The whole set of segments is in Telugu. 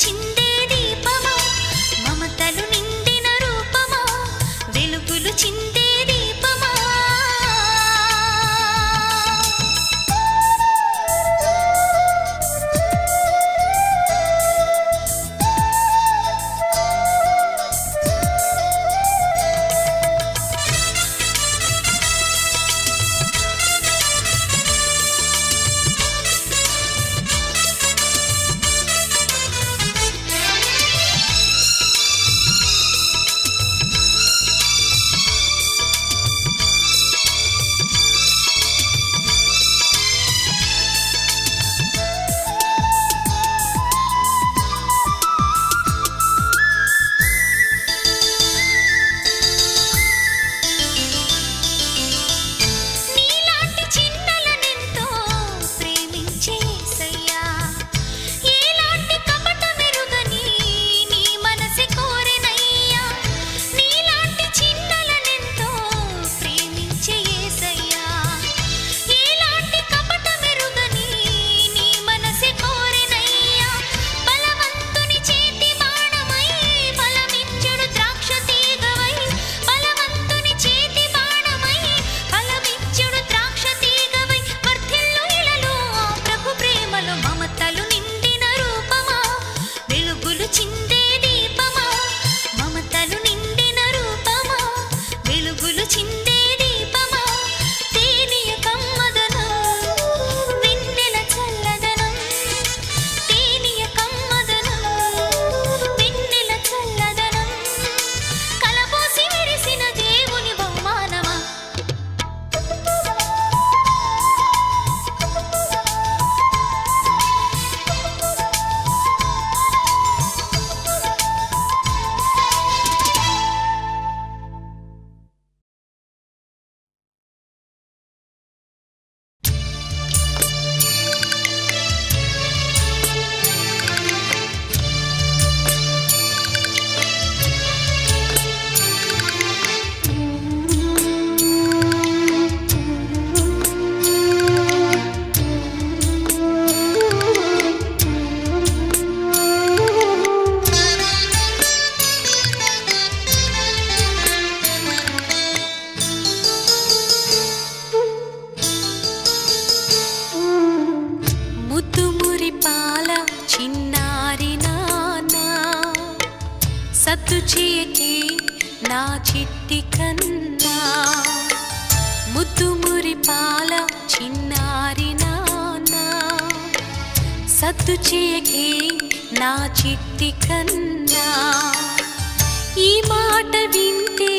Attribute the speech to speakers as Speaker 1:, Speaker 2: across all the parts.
Speaker 1: చిందే దీపమా మమతలు నిండిన రూపమా వెలుగులు చిందే దీపమా సత్తు చేయకే నా చిట్టి కన్నా ముద్దు మురిపాల చిన్నారి నాన్నా సత్తు చేయకే నా చిట్టి కన్నా ఈ మాట వింటే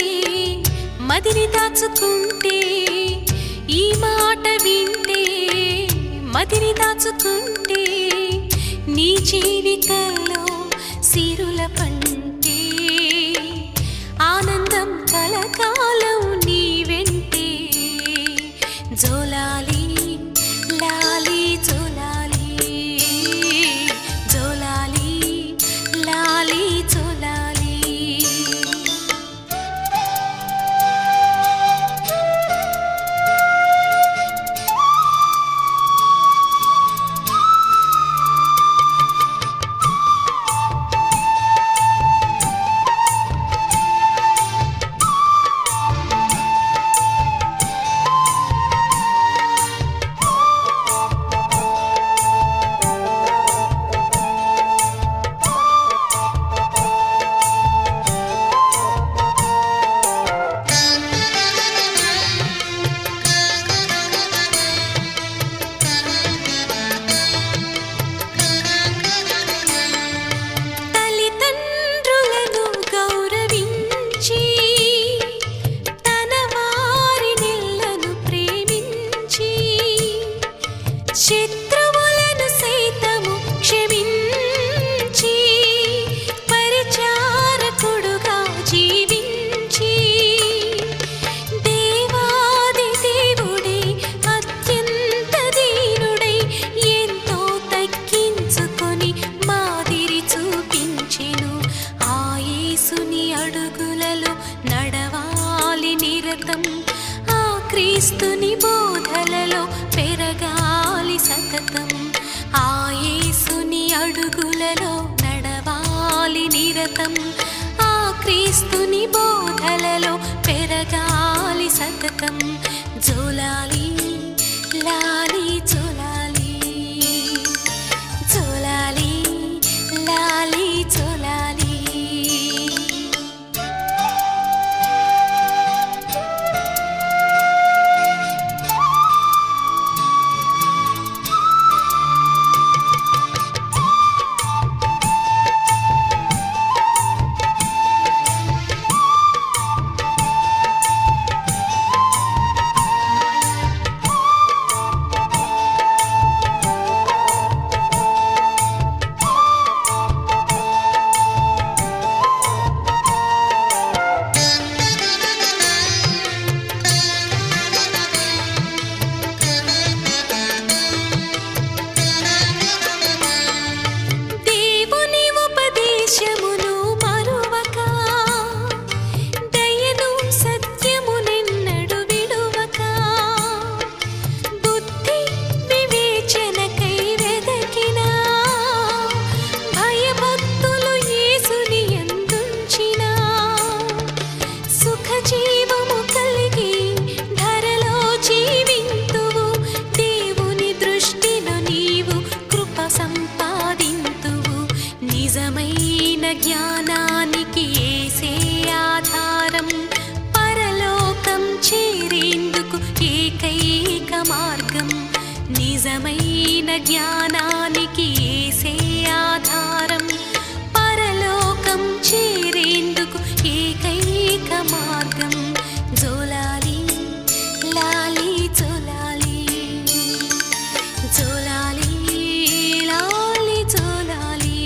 Speaker 1: మదిని దాచుకుంటే ఈ మాట వింటే మదిని దాచుకుంటే నీ జీవితంలో సిరుల పంటే ఆనందం కలకాలం నీ వెంటే జోలాలి లాలి జోలాలి జోలాలి లాలి జోలాలి శత్రువులను సైతము క్షమించి పరిచారకుడుగా జీవించి దేవాది దేవుడే అత్యంత దీనుడై ఎంతో తగ్గించుకొని మాదిరి చూపించెను ఆ యేసుని అడుగులలో నడవాలి నిరతం ఆ క్రీస్తుని బోధలలో పెరగాలి సతతం ఆ యేసుని అడుగులలో నడ మోదకం జోలాలి లాలి జోలాలి జోలాలి లాలి జోలాలి. నిజమైన జ్ఞానానికి యేసే ఆధారం, పరలోకం చేరేందుకు ఏకైక మార్గం. నిజమైన జ్ఞానానికి యేసే ఆధారం, పరలోకం చేరేందుకు ఏకైక మార్గం. జోలాలి లాలి జోలాలి జోలాలి లాలి జోలాలి.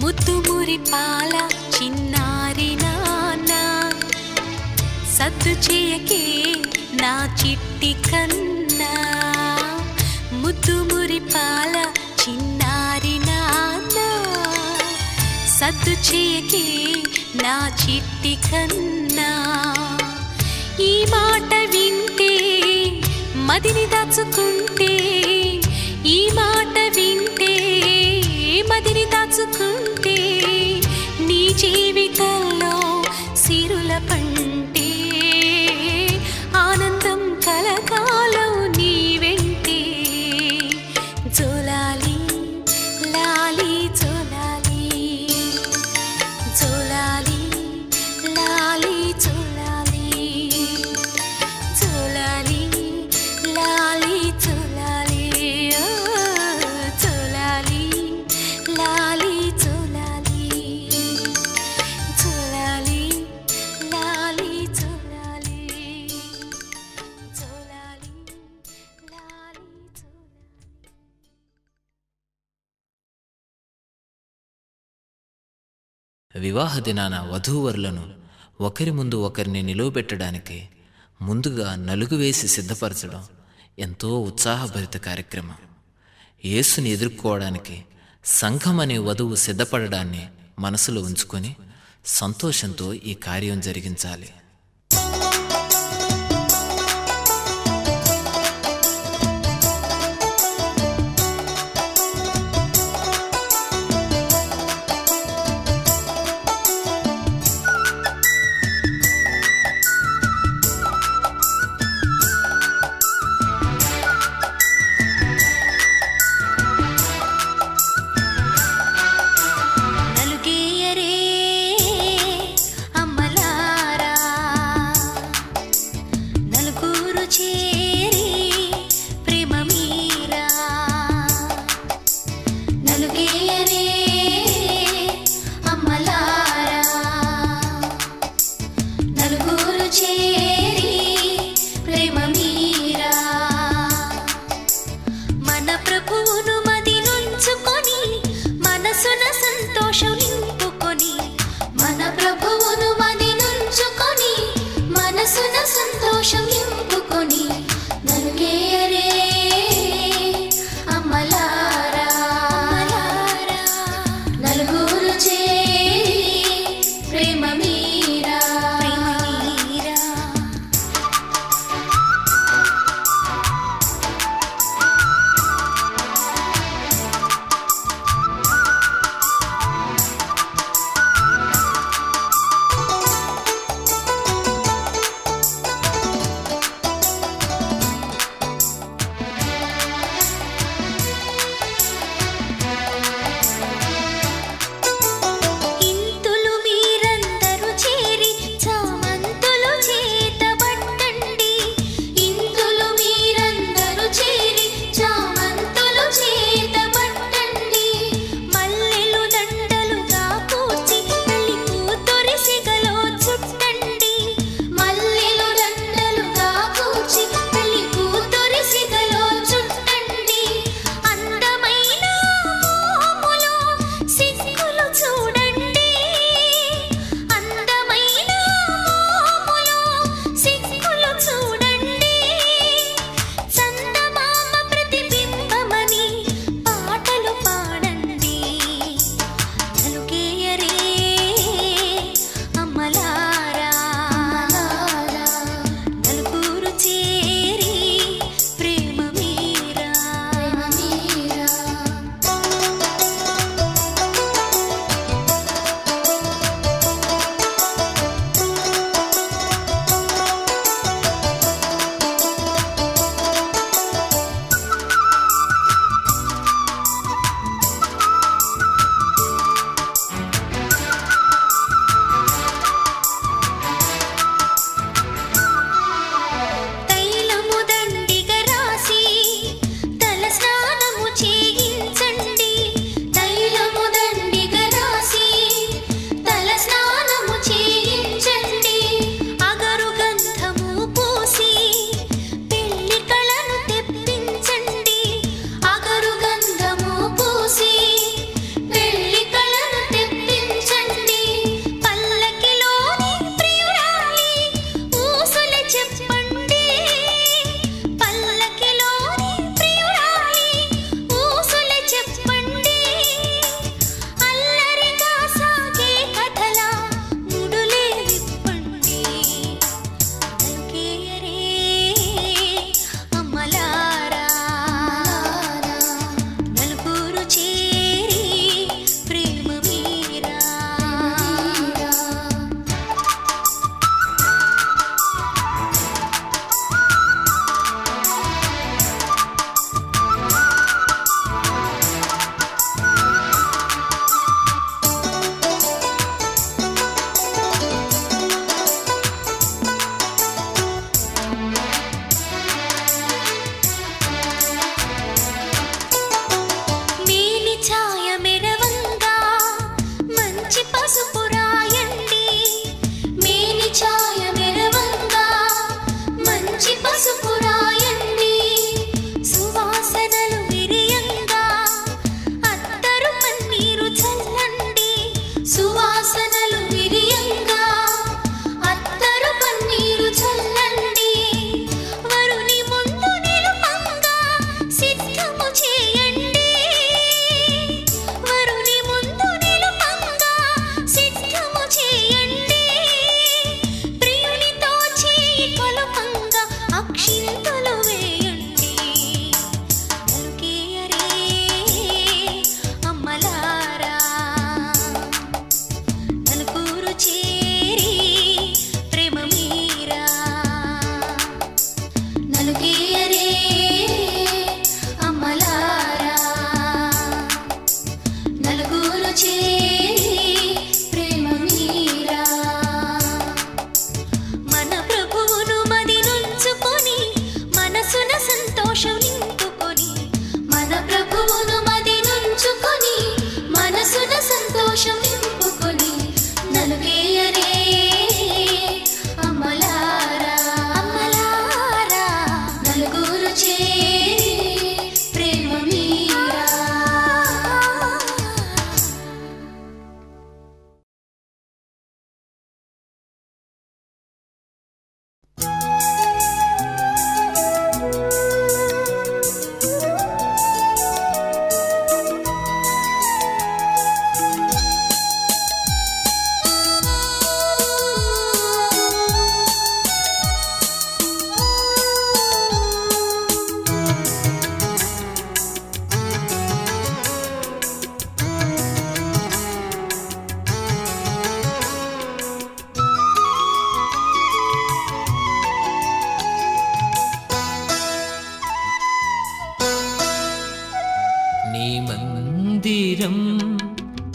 Speaker 1: ముద్దుమురి పాల చిన్నారి నాన్న, సద్దు చేయకే నా చిట్టి కన్నా. ముద్దుమురి పాల చిన్నారి నాన్న, సద్దు చేయకే నా చిట్టి కన్నా. ఈ మాట వింటే మదిని దాచుకుంటే, ఈ మాట వింటే మదిని దాచుకుంటే, నీ జీవితంలో సిరుల పంటే ఆనందం కలకాలం నీ వెంటే. జోలాలి లాలి జోలాలి జోలాలి లాలి జోలాలి జోలాలి లాలి జోలాలి జోలాలి లాలి జోలాలి జోలాలి లాలి జోలాలి జోలాలి లాలి జోలాలి.
Speaker 2: వివాహ దినాన వధూవరులను ఒకరి ముందు ఒకరిని నిలువబెట్టడానికి ముందుగా నలుగు వేసి సిద్ధపరచడం ఎంతో ఉత్సాహభరిత కార్యక్రమం. యేసుని ఎదుర్కోవడానికి సంఘం అనే వధువు సిద్ధపడడాన్ని మనసులో ఉంచుకొని సంతోషంతో ఈ కార్యం జరిగించాలి.
Speaker 1: నలుగేయరే అమ్మలారా, నలుగురు చేరి ప్రేమ మీరా. నలుగేయరే అమ్మలారా, నలుగురు చేరి ప్రేమ మీరా. మన ప్రభువును మది నుంచుకొని మనసున సంతోషం నింపుకొని, మన ప్రభువును మది నుంచుకొని మనసున సంతోషం నింపుకొని. నలుగేయరే అమ్మలారా,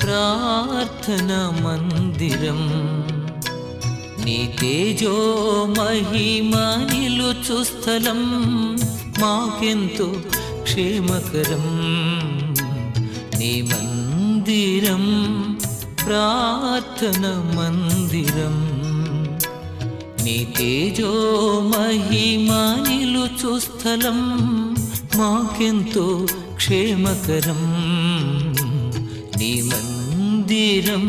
Speaker 2: ప్రార్థనా మందిరం నీ తేజో మహిమ నిలుచు స్థలం మాకెంతో క్షేమకరం నీ మందిరం ప్రార్థనా మందిరం నీ తేజో మహిమ నిలుచు స్థలం మాకెంతో క్షేమకరం నీ మందిరం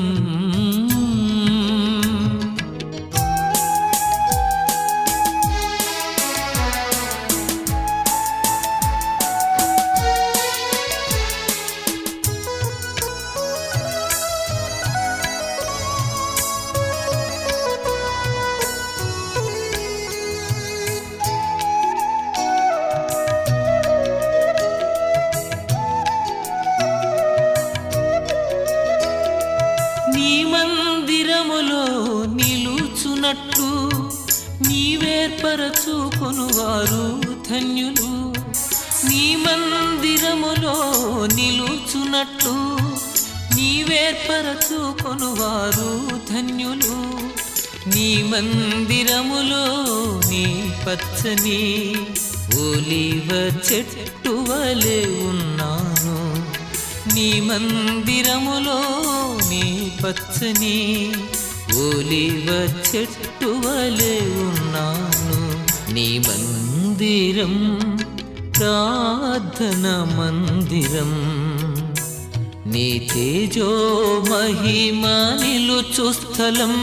Speaker 2: నిలుచునట్లు నీవేర్పరచుకొనువారు ధన్యులు నీ మందిరములో నిలుచునట్లు నీవేర్పరచుకొనువారు ధన్యులు నీ మందిరములో నీ పచ్చని ఒలీవ చెట్టు వలె ఉన్నాను నీ మందిరములో నీ పచ్చని ఒలీవ చెట్టు వలె ఉన్నాను నీ మందిరం ప్రార్థనా మందిరం నీ తేజో మహిమ నిలుచు స్థలం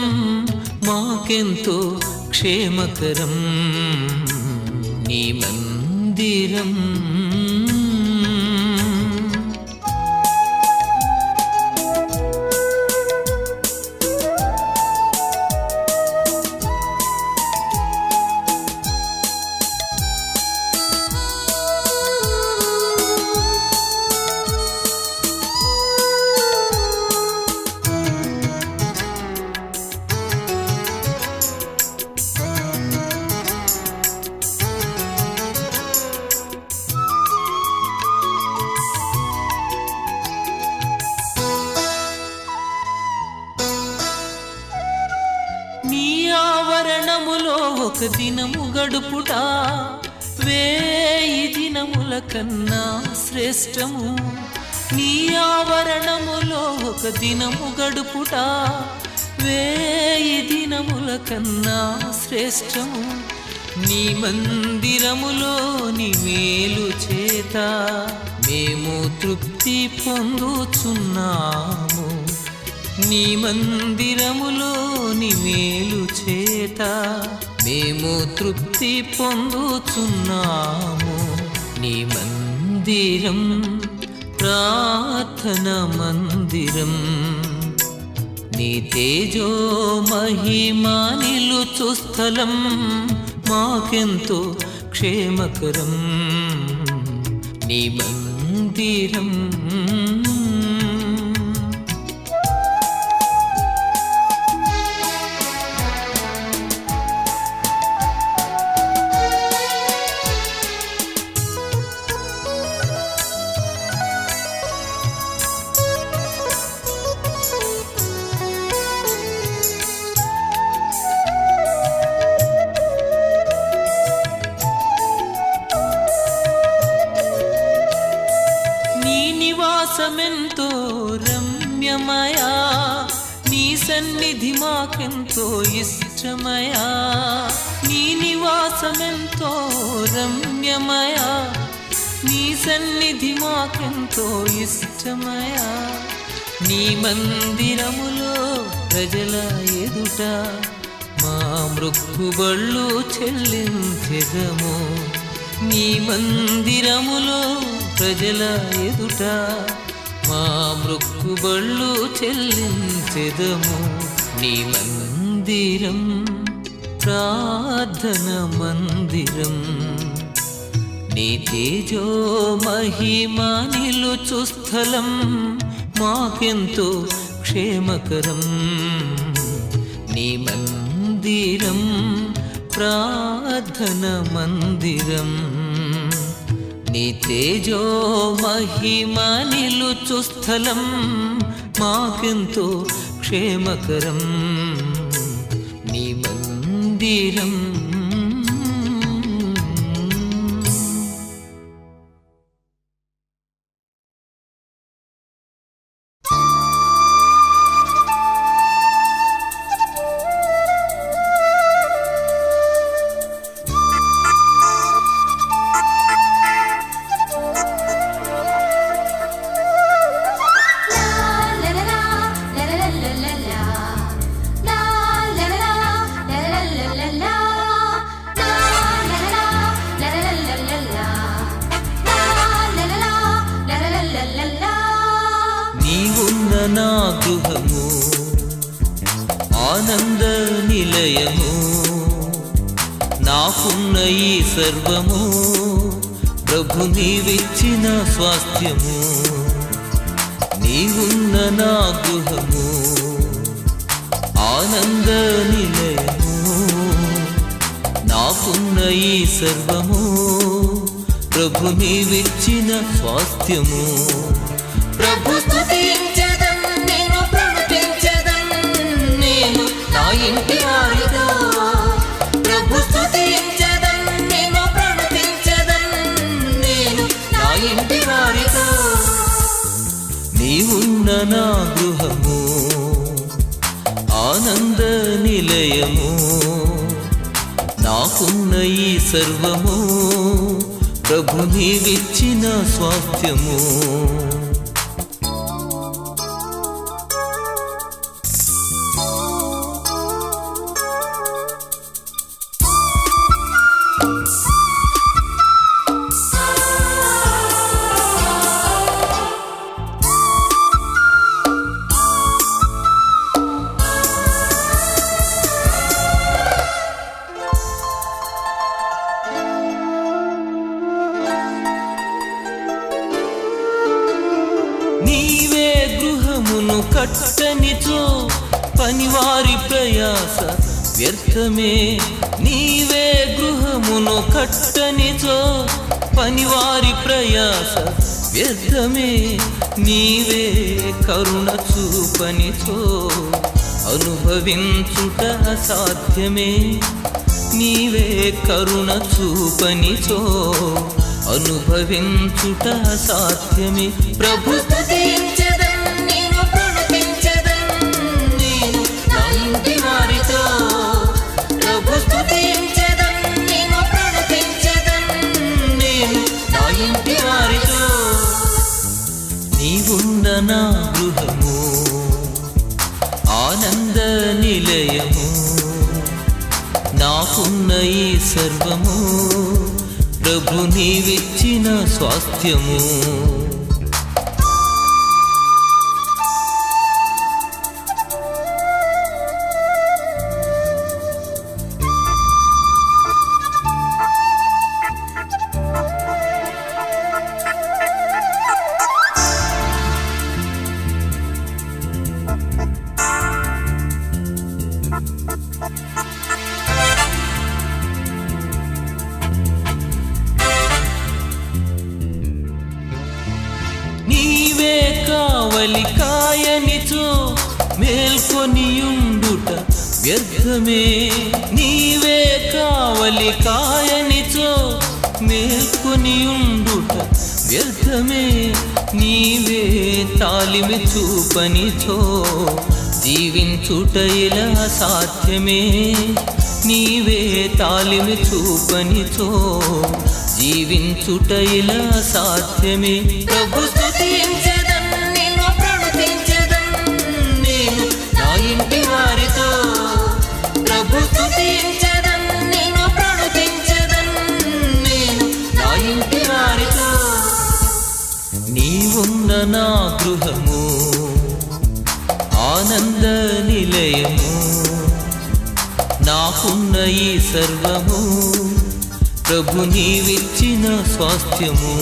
Speaker 2: మాకెంతో క్షేమకరం నీ మందిరం ఆవరణములో ఒక దినము గడుపుట 1000 దినముల కన్నా శ్రేష్టము నీ ఆవరణములో ఒక దినము గడుపుట 1000 దినముల కన్నా శ్రేష్టము నీ మందిరములో నీ మేలు చేత మేము తృప్తి పొందుచున్నాము నీ మందిరములో నీ మేలు చేత మేము తృప్తి పొందుచున్నాము నీ మందిరం ప్రార్థనా మందిరం నీ తేజో మహిమ నిలుచు స్థలం మాకెంతో క్షేమకరం నీ మందిరం నివాసమెంతో రమ్యమయా నీ సన్నిధి మాకెంతో ఇష్టమయా నీ నివాసమెంతో రమ్యమయా నీ సన్నిధి మాకెంతో ఇష్టమయా నీ మందిరములో ప్రజల ఎదుట మా మృక్కుబళ్ళు చెల్లించెదము నీ మందిరములో ప్రజల ఎదుట మా మృక్కుబళ్ళు చెల్లించెదము నీ మందిరం ప్రార్థనా మందిరం నీ తేజో మహిమ నిలుచు స్థలం మాకెంతో క్షేమకరం నీ మందిరం ప్రార్థనా మందిరం నీ తేజో మహిమ నిలుచు స్థలం మాకెంతో క్షేమకరం నీ మందిరం. నా గృహము ఆనంద నిలయము నాకున్న ఈ సర్వము ప్రభు నీవిచ్చిన స్వాస్థ్యము. నీవున్న నా గృహము ఆనంద నిలయము నాకున్న ఈ సర్వము ప్రభు నీవిచ్చిన స్వాస్థ్యము. ప్రభు స్తుతించెదం నేను ప్రణతించెదం నేను నా ఇంటి వారితో. ప్రభు స్తుతించెదం నేను ప్రణతించెదం నేను నా ఇంటి వారితో. నీవున్న నా గృహము ఆనంద నిలయము నాకున్న ఈ సర్వము ప్రభు నీవిచ్చిన స్వాస్థ్యము. నీవే గృహమును కట్టనిచో పనివారి ప్రయాస వ్యర్థమే. నీవే గృహమును కట్టనిచో పనివారి ప్రయాస వ్యర్థమే. నీవే కరుణ చూపనిచో అనుభవించుట అసాధ్యమే. నీవే కరుణ చూపనిచో అనుభవించుట అసాధ్యమే. ప్రభు స్తుతించెదం నేను ప్రణతించెదం నేను నా ఇంటి వారితో. ప్రభు స్తుతించెదం నేను ప్రణతించెదం నేను నా ఇంటి వారితో. నీవున్న నా గృహము ఆనంద నిలయము నాకున్న ఈ సర్వము ప్రభు నీవిచ్చిన స్వాస్థ్యము. నీవే కావలి కాయనిచో మేల్కొనియుండుట వ్యర్థమే. నీవే కావలి కాయనిచో మేల్కొనియుండుట వ్యర్థమే. నీవే తాలిమి చూపనిచో జీవించుట ఇలా సాధ్యమే. నీవే తాలిమి చూపనిచో జీవించుట ఇలా సాధ్యమే. ప్రభు స్తుతించెదం నేను ప్రణతించెదం నేను నా ఇంటి వారితో. ప్రభు స్తుతించెదం నేను ప్రణతించెదం నేను నా ఇంటి వారితో. నీవున్న నా గృహము ఆనంద నిలయము నాకున్న ఈ సర్వము ప్రభు నీవిచ్చిన స్వాస్థ్యము.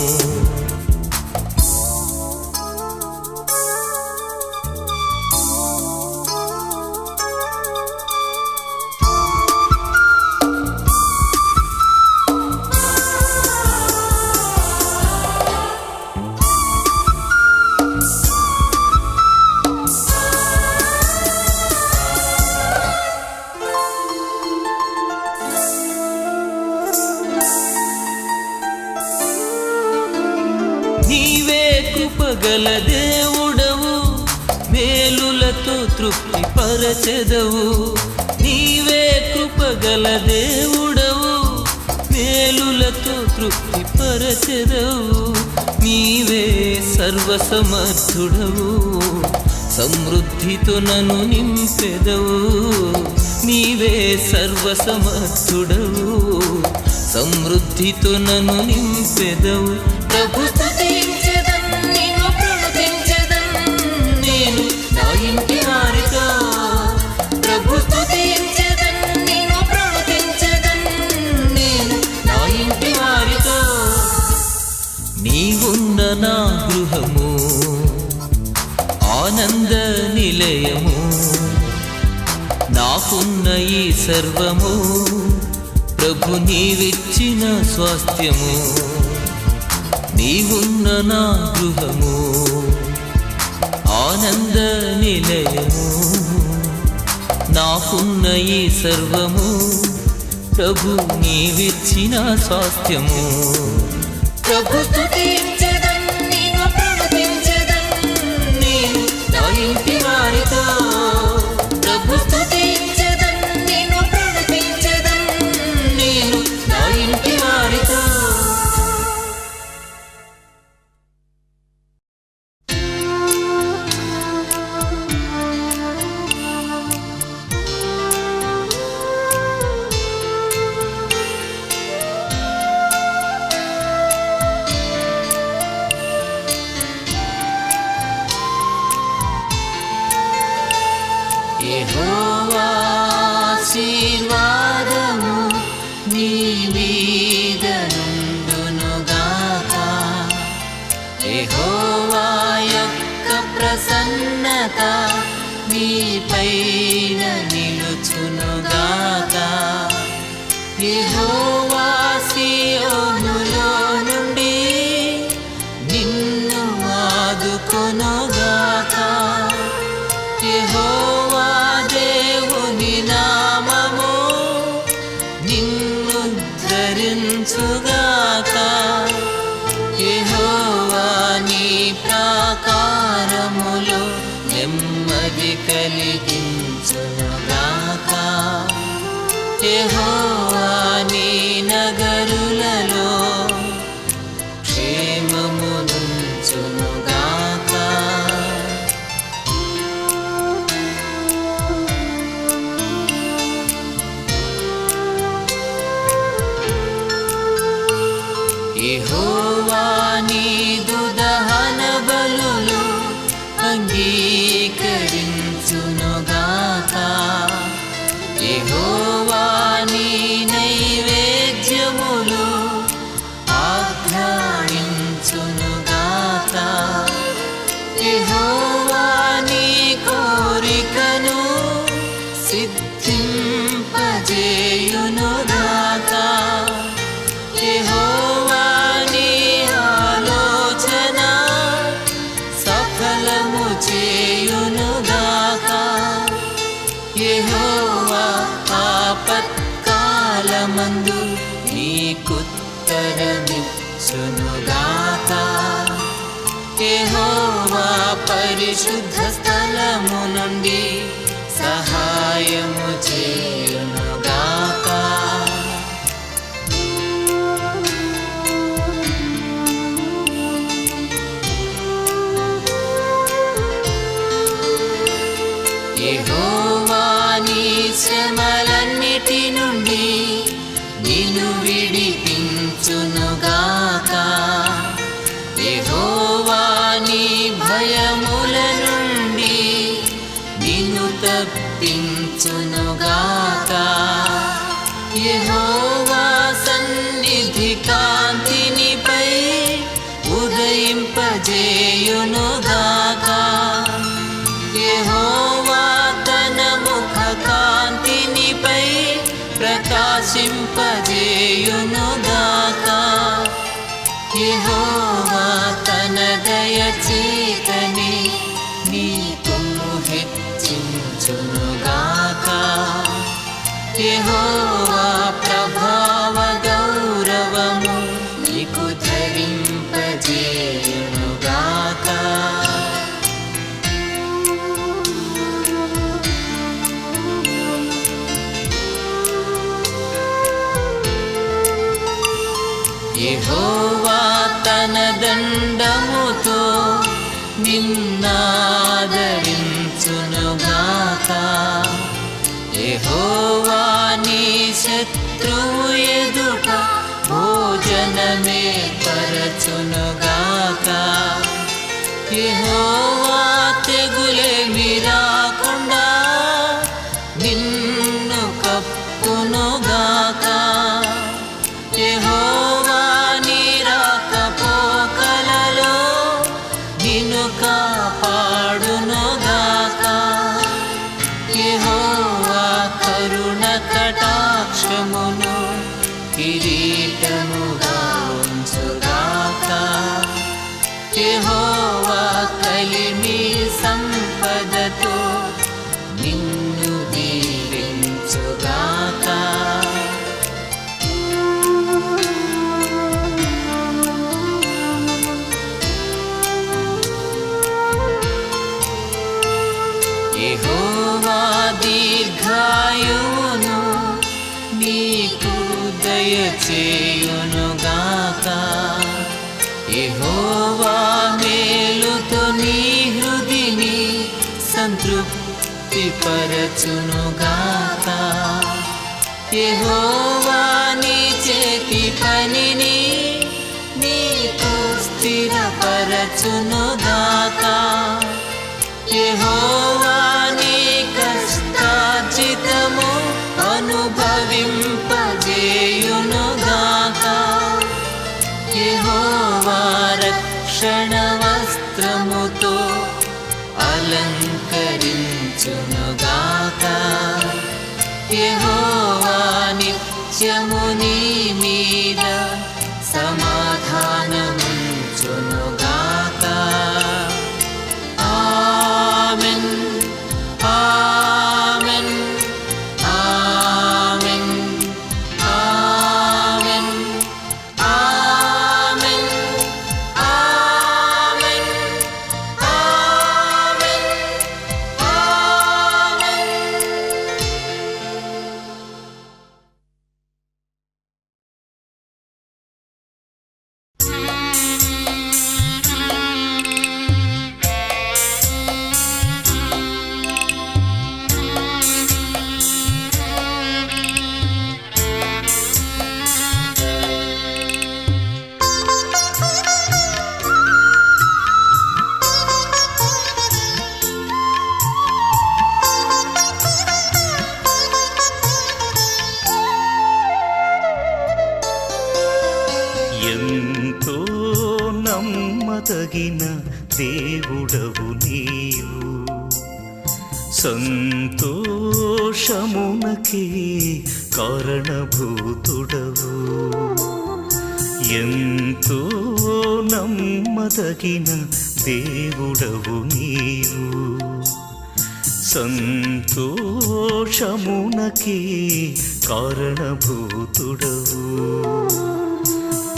Speaker 2: కృపగల దేవుడవు, మేలులతో తృప్తి పరచెదవు. నీవే కృపగల దేవుడవు, మేలులతో తృప్తి పరచెదవు. నీవే సర్వసమర్థుడవు, సమృద్ధితో నన్ను నింపెదవు. నీవే సర్వసమర్థుడవు, సమృద్ధితో నన్ను నింపెదవు. ప్రభు స్తుతించెదన్, నిన్ను ప్రణుతించెదన్, నేను నా ఇంటి వారితో. ప్రభు స్తుతించెదన్, నిన్ను ప్రణుతించెదన్, నేను నా ఇంటి వారితో. నీవున్న నా గృహము ఆనంద నిలయము, నాకున్న ఈ సర్వము ప్రభు నీవిచ్చిన స్వాస్థ్యము. నీవున్న నా గృహము ఆనంద నిలయము, నాకున్న ఈ సర్వము ప్రభు నీవిచ్చిన స్వాస్థ్యము. ప్రభు స్తుతించెదన్, నిన్ను ప్రణుతించెదన్, నేను నా ఇంటి వారితో. ప్రభు స్తుతించెదన్, నిన్ను ప్రణుతించెదన్, నేను నా ఇంటి వారితో. యెహోవా ఆశీర్వాదము నీ మీద నుండునుగాక. యెహోవా యొక్క ప్రసన్నత నీపైన నిలుచునుగాక. యెహోవా సీయోనులో నుండి నిన్ను ఆదుకొనుగాక. యెహోవా దేవుని నామము నిన్ను ధరించుగాక. యెహోవా నీ ప్రాకారములో నెమ్మది కలిగించునుగాక. యెహోవా నీ నగరులలో క్షేమమునుంచునుగాక. యెహోవా నీదు దహన బలులు అంగీకరించునుగాక. యెహోవా నీ నైవేద్యములు ఆఘ్రాణించునుగాక. యెహోవా నీ కోరికను సిద్ధింపజేయునుగాక. యెహోవా నీ ఆలోచన సఫలము చేయునుగాక. యెహోవా ఆపత్కాలమందు నీకుత్తరమిచ్చునుగాక. యెహోవా పరిశుద్ధ స్థలము నుండి సహాయము చేయునుగాక. యెహోవా నీ శ్రమలన్నిటి నుండి నిన్ను విడిపించునుగాక. యెహోవా నీ భయముల నుండి నిన్ను తప్పించునుగాక. యెహోవా సన్నిధి కాంతినిపై ఉదయింపజేయునుగాక. యెహోవా తన ముఖ కాంతినిపై ప్రకాశింపజేయునుగాక. యెహోవా తన దయచేతని నీ కొమ్ము హెచ్చించునుగాక. యెహోవా ప్రభావ గౌరవము నీకు ధరింపజేయునుగాక. నిన్నాదరించునుగాక. యెహోవా నీ శత్రువు ఎదుట భోజనమే పరచునుగాక. యెహోవా తెగులేమి రాకుండా నిన్ను కప్పునుగాక. యెహోవా నీ రాకపోకలలో నిన్ను కాపాడునుగాక. యెహోవా కరుణ కటాక్షమును కిరీటముగా ఉంచుగాక. యెహోవా కలిమి సంపదతో నిన్ను దీవించుగాక. యెహోవా దీర్ఘాయువును నీకు దయచేయునుగాక. యెహోవా మేలుతో నీ హృదిని సంతృప్తి పరచునుగాక. యెహోవా నీ చేతి పనిని నీకు స్థిరపరచునుగాక. యెహోవా నీ కష్టార్జితము అనుభవింపజేయునుగాక. యెహోవా రక్షణ వస్త్రముతో అలంకరించునుగాక. యెహోవా నిత్యము నీ మీద సమాధానముంచునుగాక. Amen, amen, amen, amen, amen, amen, amen, amen.
Speaker 3: ఎంతో నమ్మదగిన దేవుడవు నీవు, సంతోషమునకే కారణభూతుడవు. ఎంతో నమ్మదగిన దేవుడవు నీవు, సంతోషమునకే కారణభూతుడవు.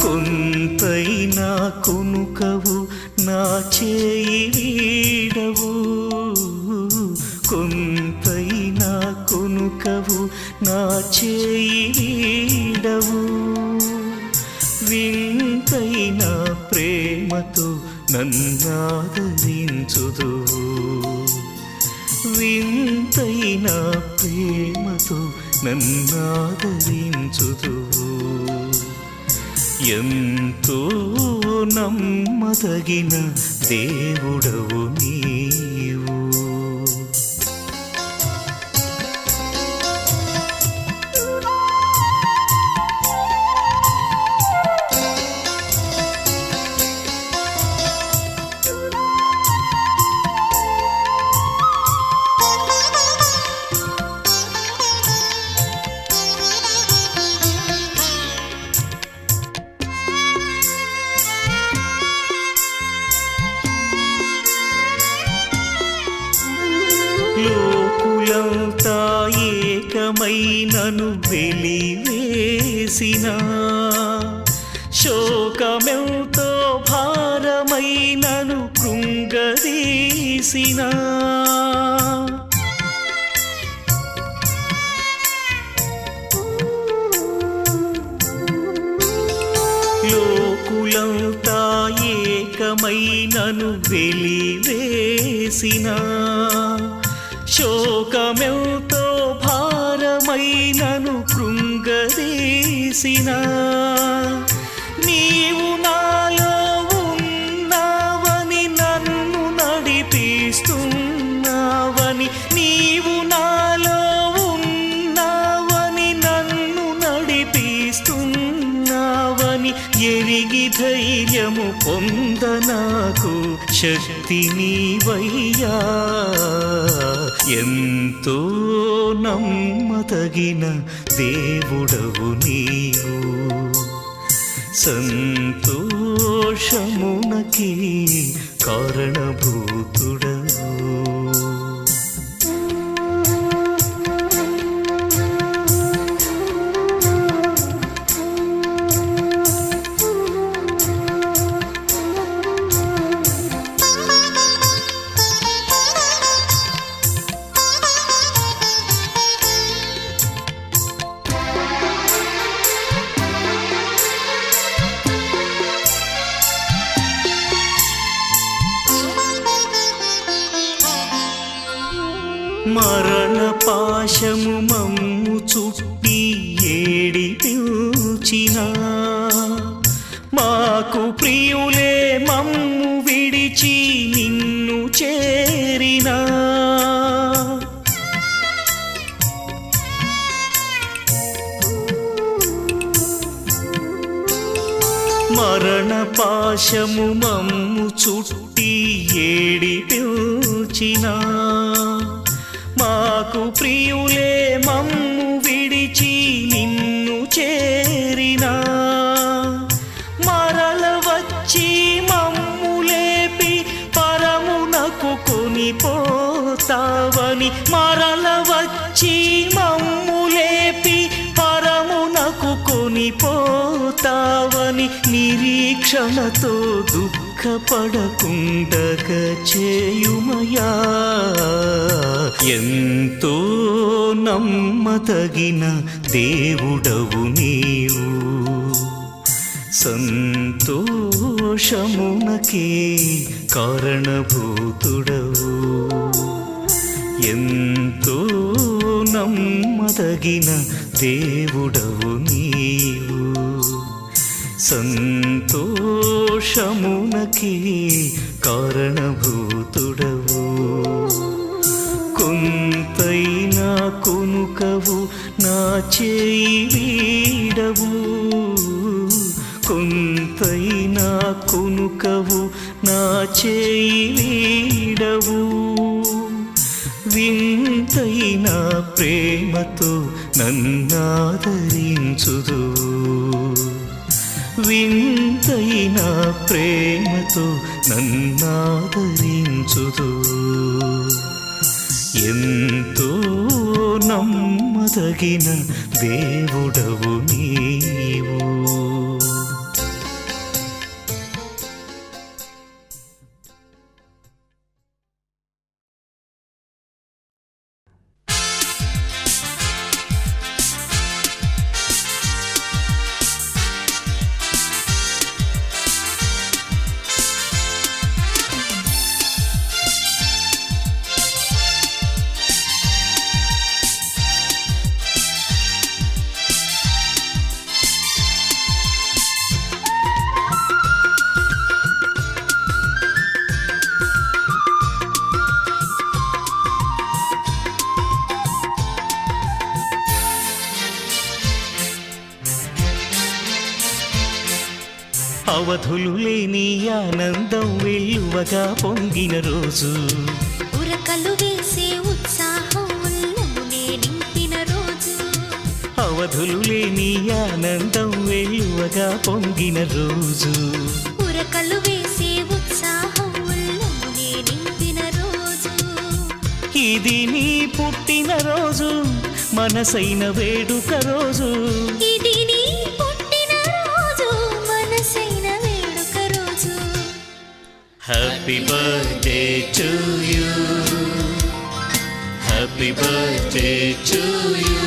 Speaker 3: కొంతైనా కునుకవు నా చేయి వీడవు, కొంతైనా కునుకవు నా చేయి వీడవు. వింతైన ప్రేమతో నన్నాదరించుదువు, వింతైన ప్రేమతో నన్నాదరించుదువు. ఎంతో నమ్మదగిన దేవుడవు నీవు. లోకులంతా ఏకమై నన్ను వెలివేసిన, శోకమెంతో భారమై నన్ను కృంగదీసిన, లోకులంతా ఏకమై భారమైనను వెలివేసిన శోకమెంతో భారమైనను కృంగదీసిన నీవు నాలో ఉన్నావని నన్ను నడిపిస్తున్నావని నీవు నాలో ఉన్నావని నన్ను నడిపిస్తున్నావని ఎరిగి ధైర్యము పొంద నాకు శక్తి నీవయ్యా ఎంతో నమ్మదగిన దేవుడవు నీవు సంతోషమునకి కారణభూతుడవు మరణ పాశము మమ్ము చుట్టి ఏడిపించిన మాకు ప్రియులే మమ్ము విడిచి నిన్ను చేరినా మరణ పాశము మమ్ము చుట్టి ఏడిపించిన మాకు ప్రియులే మమ్ము విడిచి నిన్ను చేరినా మరల వచ్చి మమ్ము లేపి పరమునకు కొనిపోతావని మరల వచ్చి మమ్ము లేపి పరమునకు కొనిపోతావని నిరీక్షణతో దుఃఖపడకుండగ చేయుమయా ఎంతో నమ్మదగిన దేవుడవు నీవు సంతోషమునకే కారణభూతుడవు ఎంతో నమ్మదగిన దేవుడవు నీవు సంతోషమునకి కారణభూతుడవు కొంతైనా కొనుకవు నా చేయి వీడవు కొంతైనా కొనుకవు నా చేయి వీడవు వింతైన ప్రేమతో నన్నాదరించుదు వింతైన ప్రేమతో నన్నాదరించుదు ఎంతో నమ్మదగిన దేవుడవు నీవు అవధులు లేని ఆనందం వెల్లువగా పొంగిన రోజు
Speaker 1: ఉరకలు వేసే ఉత్సాహం ఉల్లమునే నింపిన రోజు
Speaker 3: అవధులు లేని ఆనందం వెల్లువగా పొంగిన రోజు
Speaker 1: ఉరకలు వేసే ఉత్సాహం ఉల్లమునే నింపిన రోజు
Speaker 3: ఇది నీ పుట్టిన రోజు మనసైన వేడుక రోజు
Speaker 1: ఇది నీ పుట్టిన రోజు మనసైన వేడుక రోజు
Speaker 3: happy birthday to you happy birthday to you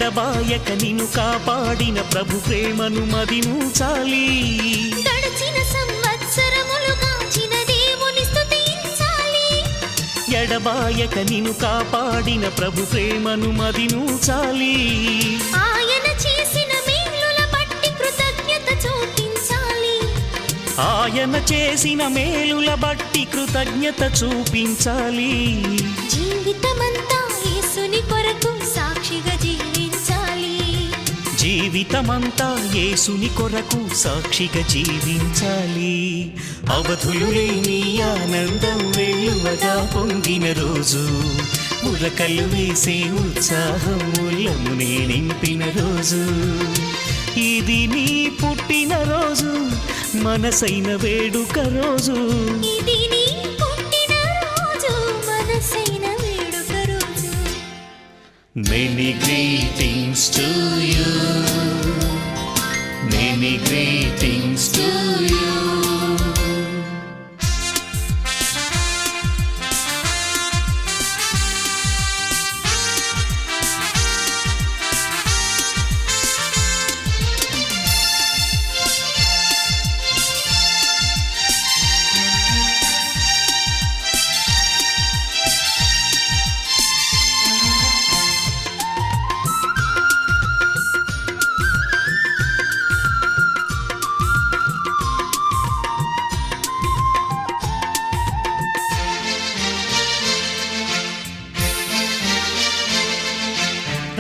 Speaker 3: ఎడబాయక నిన్ను కాపాడిన ప్రభు ప్రేమను మదించాలి.
Speaker 1: గడిచిన సంవత్సరములు కాచిన దేవుని స్తుతించాలి.
Speaker 3: ఎడబాయక నిన్ను కాపాడిన ప్రభు ప్రేమను మదించాలి.
Speaker 1: ఆయన చేసిన మేలుల బట్టి కృతజ్ఞత చూపించాలి.
Speaker 3: ఆయన చేసిన మేలుల బట్టి కృతజ్ఞత చూపించాలి.
Speaker 1: జీవితమంతా యేసుని కొరకు సాక్షిగా జీవించాలి.
Speaker 3: జీవితమంతా యేసుని కొరకు సాక్షిగా జీవించాలి. అవధులు లేని ఆనందం వెలువగా పొంగిన రోజు, ఉరకలు వేసే ఉత్సాహం ఉల్లమునే నింపిన రోజు, ఇది నీ పుట్టిన రోజు, మనసైన వేడుక రోజు.
Speaker 1: ఇది నీ పుట్టిన రోజు, మనసైన వేడుక రోజు.
Speaker 3: Many greetings to you. Many greetings to you.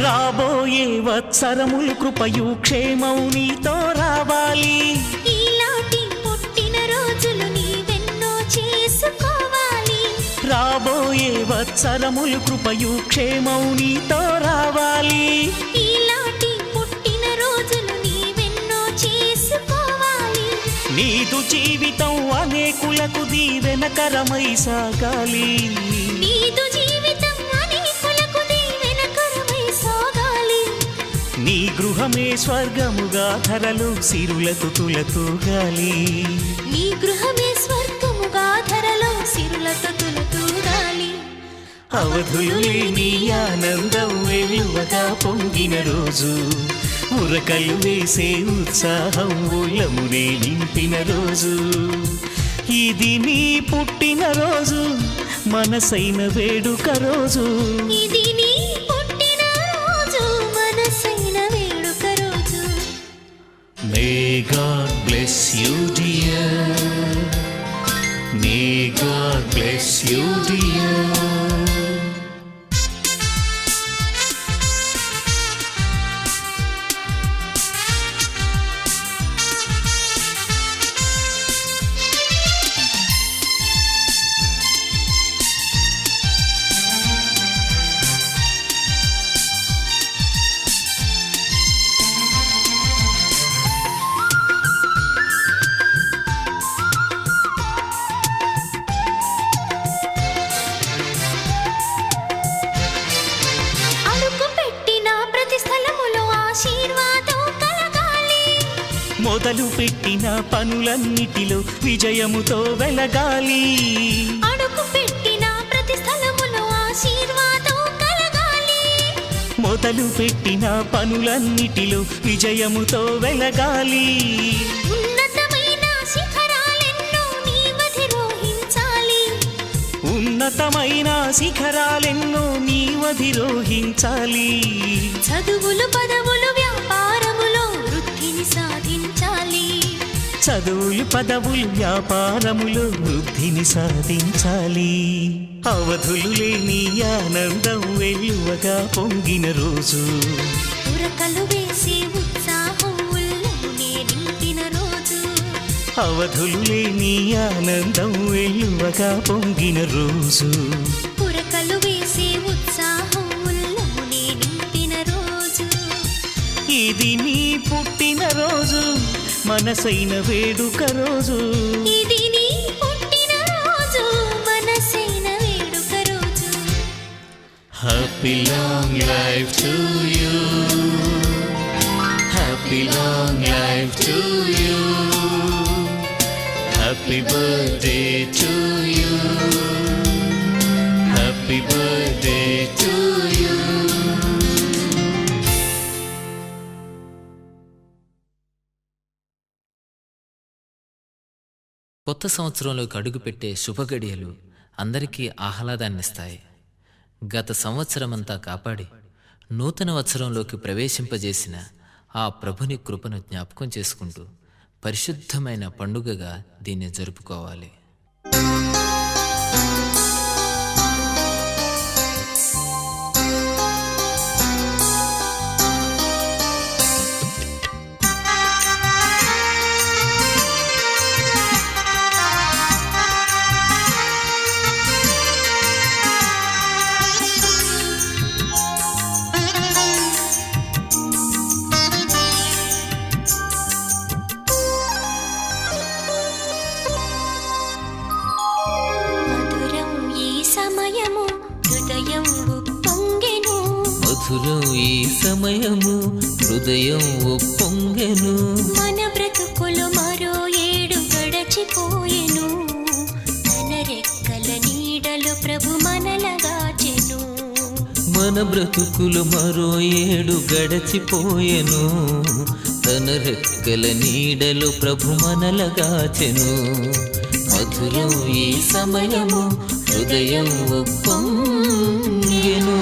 Speaker 3: రాబోయే వత్సరములు కృపయు క్షేమం నీతో రావాలి.
Speaker 1: ఇలాంటి పుట్టిన రోజులు నీవెన్నో చేసుకోవాలి.
Speaker 3: రాబోయే వత్సరములు కృపయు క్షేమం నీతో రావాలి.
Speaker 1: ఇలాంటి పుట్టిన రోజులు నీవెన్నో చేసుకోవాలి.
Speaker 3: నీదు జీవితం అనేకులకు దీవెనకరమై సాగాలి.
Speaker 1: నీదు జీవితం అనేకులకు దీవెనకరమై సాగాలి.
Speaker 3: నీ గృహమే స్వర్గముగా ధరలు సిరులతో తులతూగాలి.
Speaker 1: నీ గృహమే స్వర్గముగా ధరలో సిరులతో తులతూగాలి.
Speaker 3: అవధులు లేని ఆనందం వెలువగా పొంగిన రోజు, ఉరకలు వేసే ఉత్సాహం ఉల్లమునే నింపిన రోజు, ఇది నీ పుట్టిన రోజు, మనసైన వేడుక రోజు.
Speaker 1: ఇది నీ పుట్టిన రోజు, మనసైన వేడుక రోజు.
Speaker 3: May God bless you dear. May God bless you dear. మొదలు పెట్టిన పనులన్నిటిలో విజయముతో వెలగాలి.
Speaker 1: అడుగు పెట్టిన ప్రతి స్థలములో ఆశీర్వాదం కలగాలి.
Speaker 3: మొదలు పెట్టిన పనులన్నిటిలో విజయముతో వెలగాలి.
Speaker 1: ఉన్నతమైన శిఖరాలెన్నో నీవధిరోహించాలి.
Speaker 3: ఉన్నతమైన శిఖరాలెన్నో నీవధిరోహించాలి.
Speaker 1: చదువులు పదవులు వ్యాపారములో వృద్ధిని సాధించాలి.
Speaker 3: చదువులు పదవులు వ్యాపారములో వృద్ధిని సాధించాలి. అవధులు లేని ఆనందం వెలువగా పొంగిన రోజు,
Speaker 1: ఉరకలు వేసే ఉత్సాహం ఉల్లమునే నింపిన రోజు.
Speaker 3: అవధులు లేని ఆనందం వెలువగా పొంగిన రోజు,
Speaker 1: ఉరకలు వేసే ఉత్సాహం ఉల్లమునే నింపిన రోజు.
Speaker 3: ఇది నీ పుట్టిన రోజు, మనసైన వేడుక రోజు.
Speaker 1: ఇది నీ పుట్టిన రోజు, మనసైన వేడుక రోజు.
Speaker 3: Happy long life to you. Happy long life to you. Happy birthday to you. Happy birthday to you.
Speaker 4: కొత్త సంవత్సరంలోకి అడుగుపెట్టే శుభగడియలు అందరికీ ఆహ్లాదాన్నిస్తాయి. గత సంవత్సరమంతా కాపాడి నూతన వత్సరంలోకి ప్రవేశింపజేసిన ఆ ప్రభుని కృపను జ్ఞాపకం చేసుకుంటూ పరిశుద్ధమైన పండుగగా దీన్ని జరుపుకోవాలి.
Speaker 2: మధురం ఈ సమయము హృదయం ఉప్పొంగెను.
Speaker 1: మన బ్రతుకులు మరో ఏడు గడచిపోయెను. తన రెక్కల నీడలో ప్రభు మనలగాచెను.
Speaker 2: మన బ్రతుకులు మరో ఏడు గడచిపోయెను. తన రెక్కల నీడలో ప్రభు మనలగాచెను. మధురం ఈ సమయము హృదయం ఉప్పొంగెను.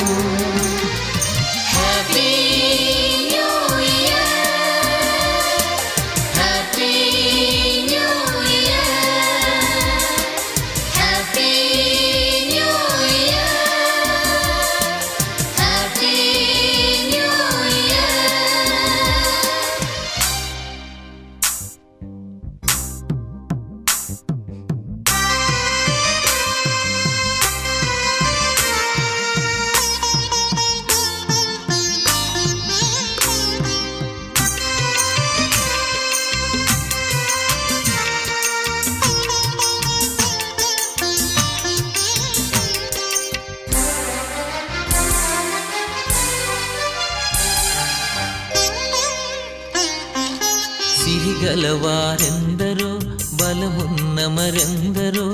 Speaker 2: సిరిగలవారెందరో బలమున్న మరెందరో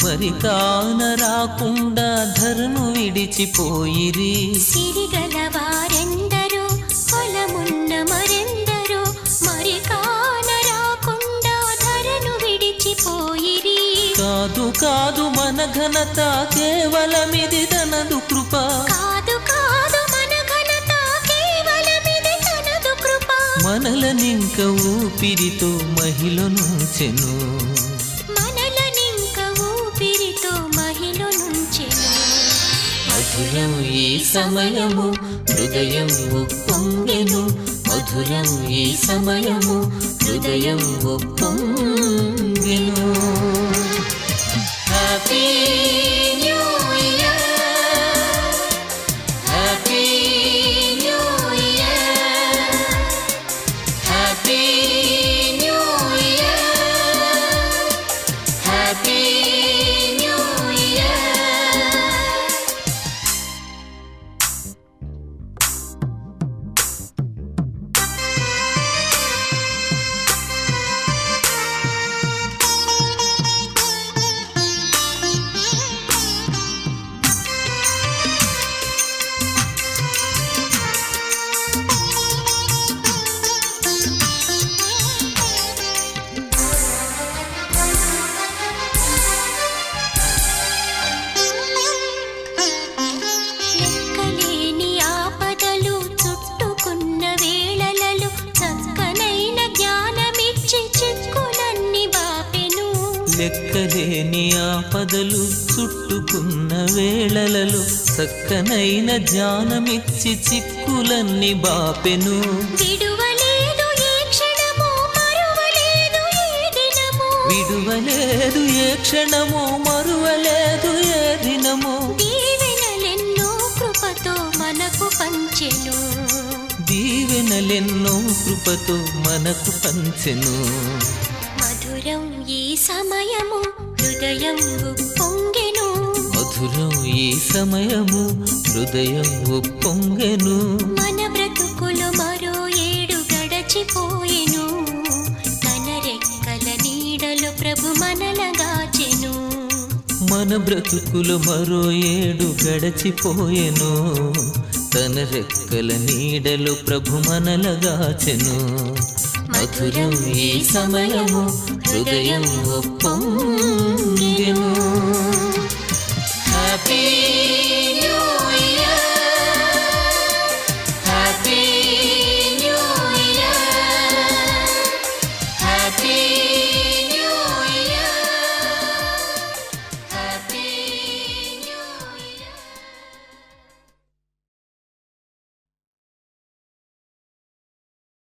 Speaker 2: మరి కాన రాకుండా ధరను విడిచిపోయిరి.
Speaker 1: సిరిగలవారెందరో బలమున్న మరెందరో మరి కాన రాకుండా ధరను విడిచిపోయిరి.
Speaker 2: కాదు కాదు మన ఘనత కేవలమిది తనదు కృప.
Speaker 1: కాదు కాదు మన ఘనత కేవలమిది తనదు కృప.
Speaker 2: మనలనింక ఊపిరితో మహిళనుంచెను.
Speaker 1: మనలనింక ఊపిరితో మహిళనుంచెను.
Speaker 2: మధురం ఈ సమయము హృదయం ఉప్పొంగెను. మధురం ఈ సమయము హృదయం ఉప్పొంగెను. Happy new year, happy new year, happy new year, happy new year.
Speaker 1: లెక్కలేని ఆపదలు చుట్టుకున్న వేళలలో చక్కనైన జ్ఞానమిచ్చి చిక్కులన్నీ బాపెను.
Speaker 2: లెక్కలేని ఆపదలు చుట్టుకున్న వేళలలో చక్కనైన జ్ఞానమిచ్చి చిక్కులన్నీ బాపెను.
Speaker 1: విడువలేదు ఏ క్షణము మరువలేదు ఏ దినము.
Speaker 2: విడువలేదు ఏ క్షణము మరువలేదు ఏ దినము.
Speaker 1: దీవెనలెన్నో కృపతో మనకు పంచెను.
Speaker 2: దీవెనలెన్నో కృపతో మనకు పంచెను.
Speaker 1: మధురం ఈ సమయము హృదయం ఉప్పొంగెను.
Speaker 2: మధురం ఈ సమయము హృదయం ఉప్పొంగెను.
Speaker 1: మన బ్రతుకులు మరో ఏడు గడచిపోయెను. తన రెక్కల నీడలో ప్రభు మనలగాచెను.
Speaker 2: మన బ్రతుకులు మరో ఏడు గడచిపోయెను. తన రెక్కల నీడలో ప్రభు మనలగాచెను. మధురం ఈ సమయము హృదయం ఉప్పొంగెను. హ్యాపీ